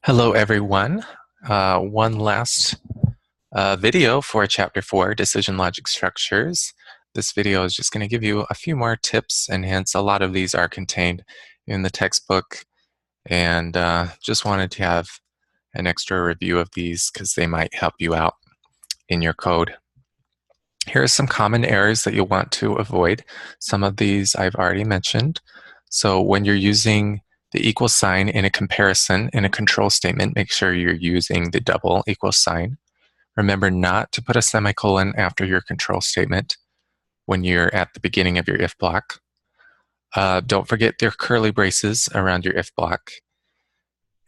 Hello, everyone. One last video for Chapter 4, Decision Logic Structures. This video is just going to give you a few more tips, and hence a lot of these are contained in the textbook, and just wanted to have an extra review of these because they might help you out in your code. Here are some common errors that you'll want to avoid. Some of these I've already mentioned. So when you're using the equal sign in a comparison in a control statement, make sure you're using the double equal sign. Remember not to put a semicolon after your control statement when you're at the beginning of your if block. Don't forget your curly braces around your if block.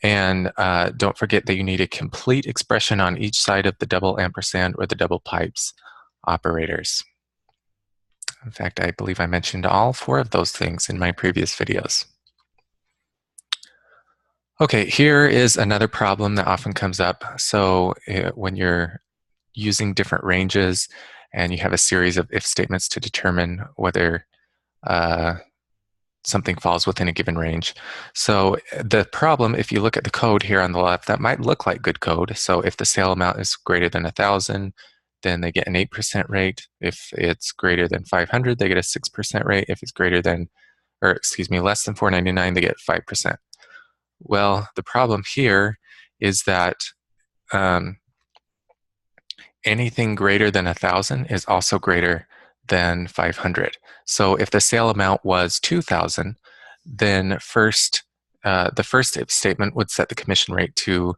And don't forget that you need a complete expression on each side of the double ampersand or the double pipes operators. In fact, I believe I mentioned all four of those things in my previous videos. Okay, here is another problem that often comes up. So when you're using different ranges and you have a series of if statements to determine whether something falls within a given range. So the problem, if you look at the code here on the left, that might look like good code. So if the sale amount is greater than 1,000, then they get an 8% rate. If it's greater than 500, they get a 6% rate. If it's greater than, or excuse me, less than 499, they get 5%. Well, the problem here is that anything greater than 1,000 is also greater than 500. So if the sale amount was 2,000, then the first if statement would set the commission rate to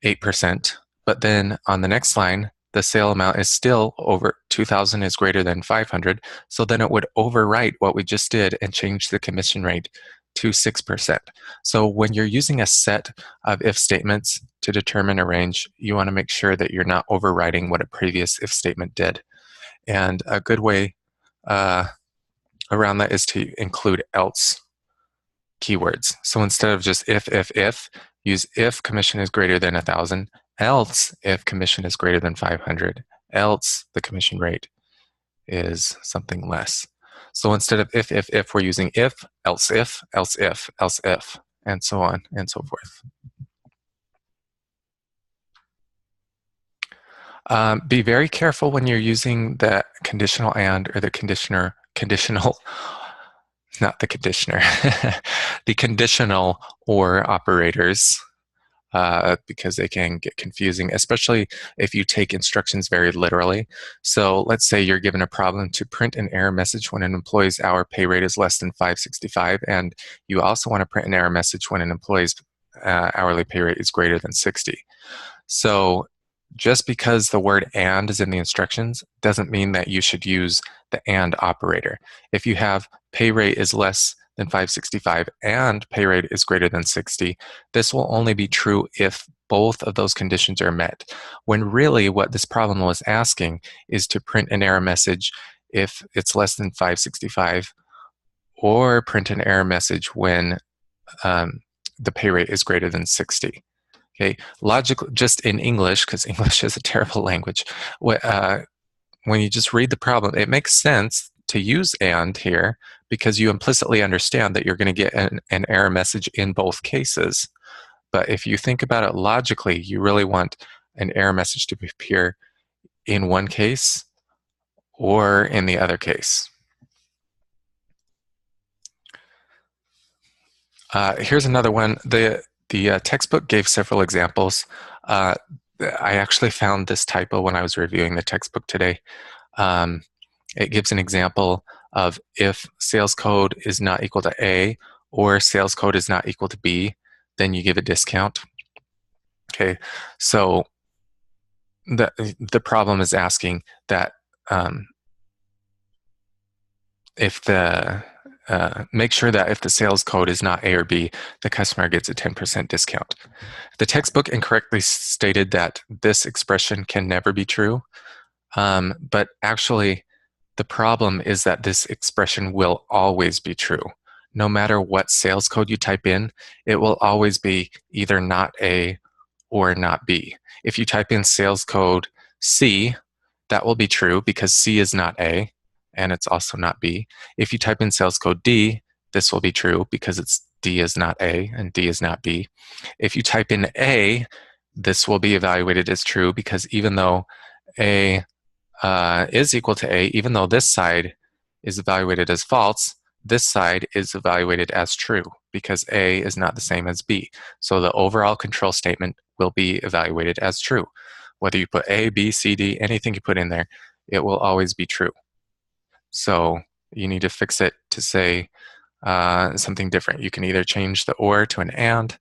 8%. But then on the next line, the sale amount is still over 2,000 is greater than 500. So then it would overwrite what we just did and change the commission rate to 6%. So when you're using a set of if statements to determine a range, you want to make sure that you're not overriding what a previous if statement did. And a good way around that is to include else keywords. So instead of just if, use if commission is greater than 1,000, else if commission is greater than 500, else the commission rate is something less. So instead of if, we're using if, else if, else if, else if, and so on and so forth. Be very careful when you're using the conditional and or the conditional, not the conditioner, the conditional or operators, because they can get confusing, especially if you take instructions very literally. So let's say you're given a problem to print an error message when an employee's hour pay rate is less than $5.65, and you also want to print an error message when an employee's hourly pay rate is greater than 60. So just because the word and is in the instructions doesn't mean that you should use the and operator. If you have pay rate is less than 565 and pay rate is greater than 60, this will only be true if both of those conditions are met. When really what this problem was asking is to print an error message if it's less than 565, or print an error message when the pay rate is greater than 60. Okay, logic, just in English, because English is a terrible language, when you just read the problem, it makes sense to use and here because you implicitly understand that you're going to get an error message in both cases. But if you think about it logically, you really want an error message to appear in one case or in the other case. Here's another one. The textbook gave several examples. I actually found this typo when I was reviewing the textbook today. It gives an example of if sales code is not equal to A or sales code is not equal to B, then you give a discount. Okay, so the problem is asking that if the make sure that if the sales code is not A or B, the customer gets a 10% discount. The textbook incorrectly stated that this expression can never be true, but actually the problem is that this expression will always be true. No matter what sales code you type in, it will always be either not A or not B. If you type in sales code C, that will be true because C is not A, and it's also not B. If you type in sales code D, this will be true because it's D is not A and D is not B. If you type in A, this will be evaluated as true because even though A is equal to A, even though this side is evaluated as false, this side is evaluated as true because A is not the same as B. So the overall control statement will be evaluated as true. Whether you put A, B, C, D, anything you put in there, it will always be true. So you need to fix it to say something different. You can either change the or to an and,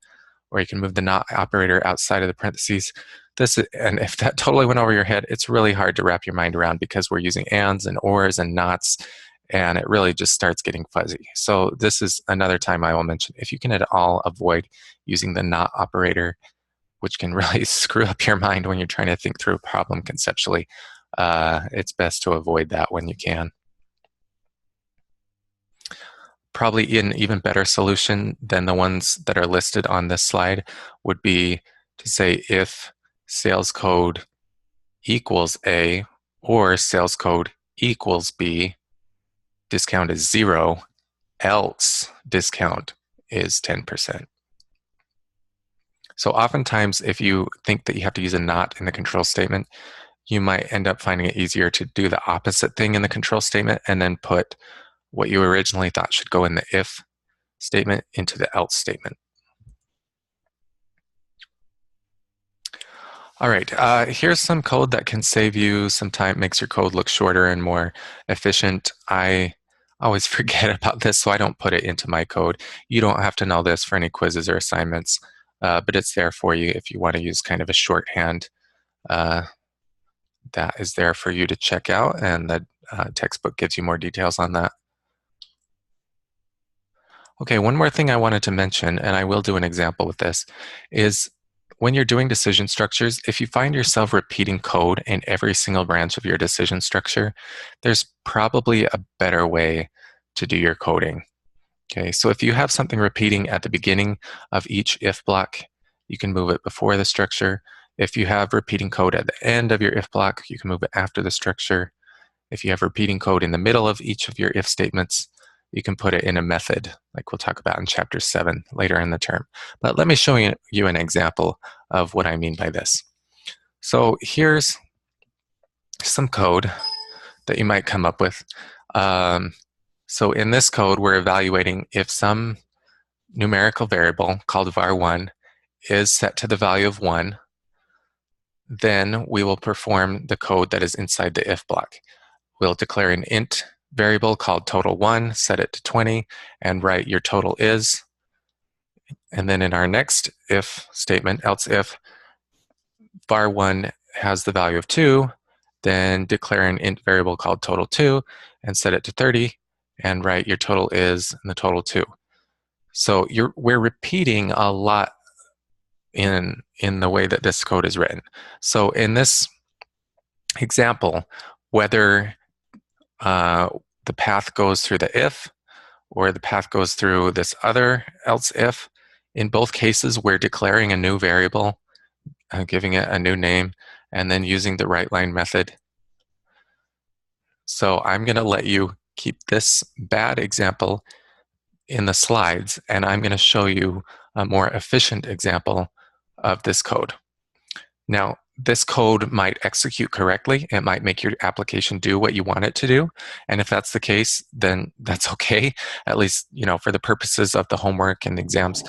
or you can move the not operator outside of the parentheses. And if that totally went over your head, it's really hard to wrap your mind around because we're using ands and ors and nots, and it really just starts getting fuzzy. So this is another time I will mention, if you can at all avoid using the not operator, which can really screw up your mind when you're trying to think through a problem conceptually, it's best to avoid that when you can. Probably an even better solution than the ones that are listed on this slide would be to say if sales code equals A or sales code equals B, discount is 0, else discount is 10%. So oftentimes, if you think that you have to use a not in the control statement, you might end up finding it easier to do the opposite thing in the control statement and then put what you originally thought should go in the if statement into the else statement. All right, here's some code that can save you some time, makes your code look shorter and more efficient. I always forget about this, so I don't put it into my code. You don't have to know this for any quizzes or assignments, but it's there for you if you want to use kind of a shorthand. That is there for you to check out, and the textbook gives you more details on that. Okay, one more thing I wanted to mention, and I will do an example with this, is when you're doing decision structures, if you find yourself repeating code in every single branch of your decision structure, there's probably a better way to do your coding. Okay, so if you have something repeating at the beginning of each if block, you can move it before the structure. If you have repeating code at the end of your if block, you can move it after the structure. If you have repeating code in the middle of each of your if statements, you can put it in a method, like we'll talk about in chapter 7 later in the term. But let me show you an example of what I mean by this. So here's some code that you might come up with. So in this code, we're evaluating if some numerical variable called var1 is set to the value of 1, then we will perform the code that is inside the if block. We'll declare an int variable called total1, set it to 20, and write your total is. And then in our next if statement, else if var1 has the value of 2, then declare an int variable called total2 and set it to 30 and write your total is and the total 2. So we're repeating a lot in the way that this code is written. So in this example, whether the path goes through the if or the path goes through this other else if, in both cases we're declaring a new variable, giving it a new name, and then using the write line method. So I'm going to let you keep this bad example in the slides, and I'm going to show you a more efficient example of this code. Now, this code might execute correctly. It might make your application do what you want it to do. And if that's the case, then that's okay. At least, for the purposes of the homework and the exams,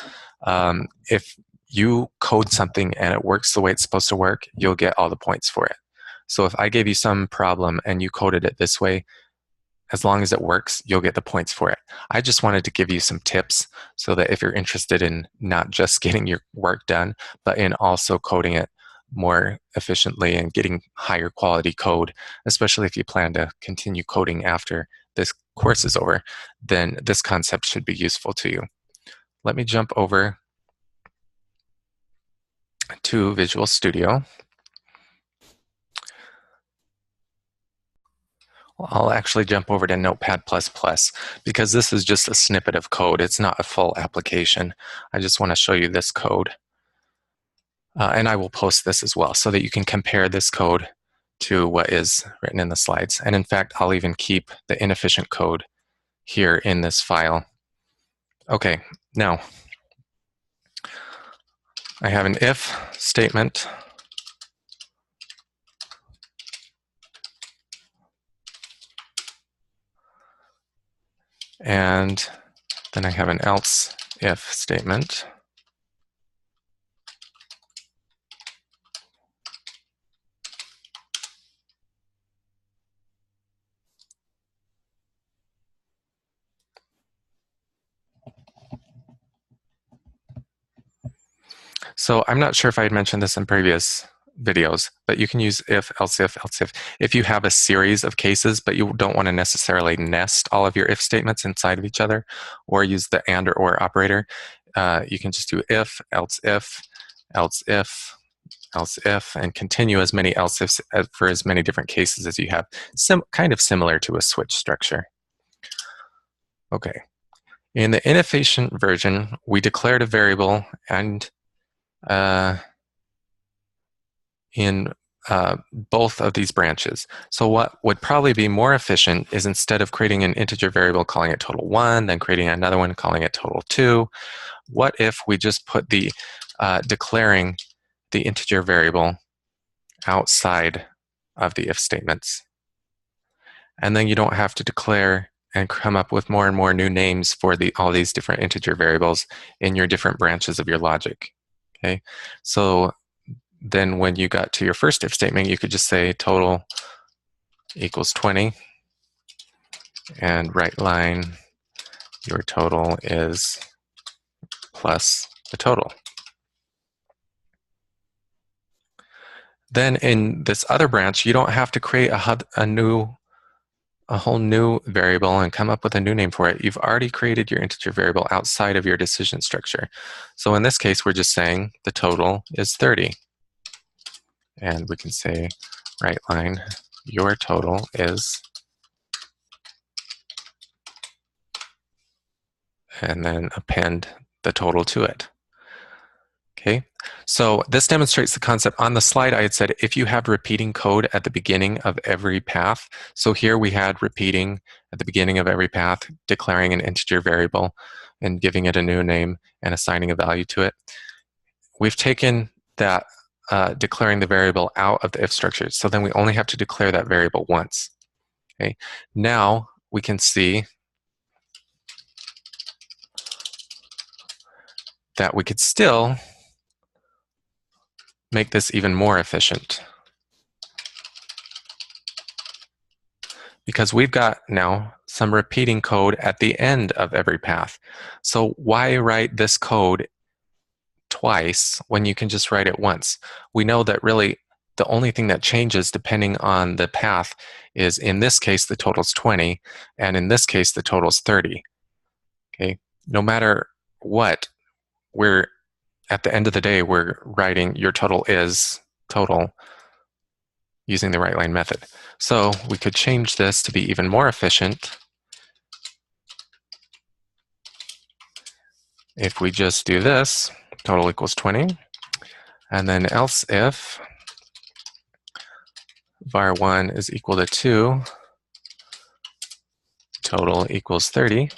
if you code something and it works the way it's supposed to work, you'll get all the points for it. So if I gave you some problem and you coded it this way, as long as it works, you'll get the points for it. I just wanted to give you some tips so that if you're interested in not just getting your work done, but in also coding it more efficiently and getting higher quality code, especially if you plan to continue coding after this course is over, then this concept should be useful to you. Let me jump over to Visual Studio. I'll actually jump over to Notepad++ because this is just a snippet of code. It's not a full application. I just want to show you this code. And I will post this as well so that you can compare this code to what is written in the slides. And in fact, I'll even keep the inefficient code here in this file Okay, now I have an if statement, and then I have an else if statement. So I'm not sure if I had mentioned this in previous videos, but you can use if, else if, else if you have a series of cases, but you don't want to necessarily nest all of your if statements inside of each other, or use the and or operator. You can just do if, else if, else if, and continue as many else ifs for as many different cases as you have. Kind of similar to a switch structure. Okay. In the inefficient version, we declared a variable and in both of these branches. So what would probably be more efficient is instead of creating an integer variable calling it total 1, then creating another one calling it total 2, what if we just put the declaring the integer variable outside of the if statements? And then you don't have to declare and come up with more and more new names for all these different integer variables in your different branches of your logic. Okay, so then when you got to your first if statement, you could just say total equals 20, and right line, your total is plus the total. Then in this other branch, you don't have to create a whole new variable and come up with a new name for it. You've already created your integer variable outside of your decision structure. So in this case, we're just saying the total is 30. And we can say, right line, your total is, and then append the total to it. Okay, so this demonstrates the concept. On the slide, I had said if you have repeating code at the beginning of every path, so here we had repeating at the beginning of every path, declaring an integer variable and giving it a new name and assigning a value to it. We've taken that declaring the variable out of the if structure, so then we only have to declare that variable once. Okay, now we can see that we could still make this even more efficient, because we've got now some repeating code at the end of every path. So why write this code twice when you can just write it once? We know that really the only thing that changes depending on the path is, in this case, the total's 20, and in this case, the total's 30. Okay, no matter what, we're at the end of the day, we're writing your total is total using the right line method. So we could change this to be even more efficient if we just do this, total equals 20, and then else if var1 is equal to 2, total equals 30,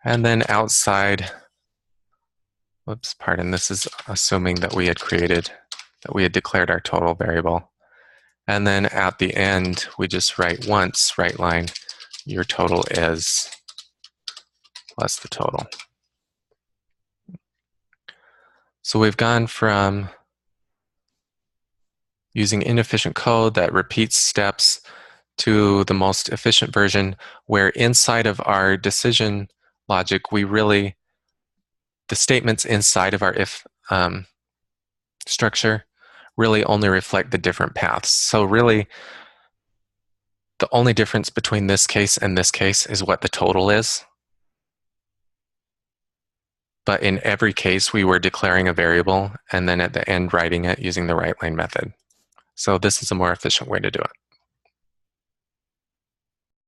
and then outside, whoops, pardon, this is assuming that we had declared our total variable. And then at the end, we just write once, right line, your total is plus the total. So we've gone from using inefficient code that repeats steps to the most efficient version, where inside of our decision logic, the statements inside of our if structure really only reflect the different paths. So really, the only difference between this case and this case is what the total is. But in every case, we were declaring a variable and then at the end writing it using the right line method. So this is a more efficient way to do it.